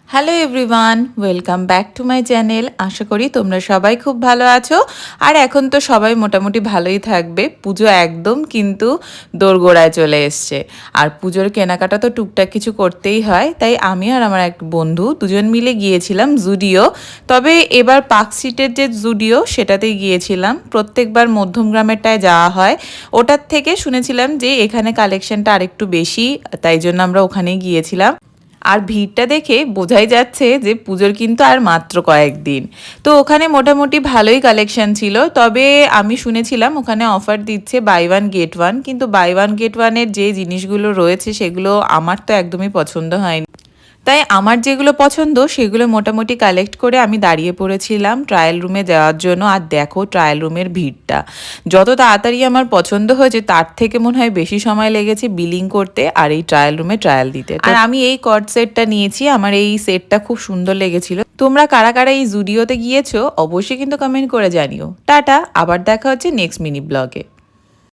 Hello everyone, welcome back to my channel. আশা করি তোমরা সবাই খুব ভালো আছো। আর এখন তো সবাই মোটামুটি ভালোই থাকবে। পুজো একদম কিন্তু দোরগোড়ায় চলে এসছে। আর পুজোর কেনাকাটা তো টুকটাক কিছু করতেই হয়, তাই আমি আর আমার এক বন্ধু দুজন মিলে গিয়েছিলাম জুডিও। তবে এবার পার্ক স্ট্রিটের যে জুডিও সেটাতেই গিয়েছিলাম। প্রত্যেকবার মধ্যমগ্রামেরটায় যাওয়া হয়, ওটার থেকে শুনেছিলাম যে এখানে কালেকশনটা আরেকটু বেশি, তাই জন্য আমরা ওখানেই গিয়েছিলাম। আর ভিড়টা দেখে বোঝাই যাচ্ছে যে পুজোর কিন্তু আর মাত্র কয়েকদিন। তো ওখানে মোটামুটি ভালোই কালেকশন ছিল। তবে আমি শুনেছিলাম ওখানে অফার দিচ্ছে বাই ওয়ান গেট ওয়ান, কিন্তু বাই ওয়ান গেট ওয়ানের যে জিনিসগুলো রয়েছে সেগুলো আমার তো একদমই পছন্দ হয়নি। তাই আমার যেগুলো পছন্দ সেগুলো মোটামুটি কালেক্ট করে আমি দাঁড়িয়ে পড়েছিলাম ট্রায়াল রুমে যাওয়ার জন্য। আর দেখো ট্রায়াল রুমের ভিড়টা, যত তাড়াতাড়ি আমার পছন্দ হয়েছে তার থেকে মনে হয় বেশি সময় লেগেছে বিলিং করতে আর এই ট্রায়াল রুমে ট্রায়াল দিতে। আর আমি এই কর্ড সেটটা নিয়েছি, আমার এই সেটটা খুব সুন্দর লেগেছিল। তোমরা কারা কারা এই জুডিওতে গিয়েছো অবশ্যই কিন্তু কমেন্ট করে জানিও। টাটা, আবার দেখা হচ্ছে নেক্সট মিনি ব্লগে।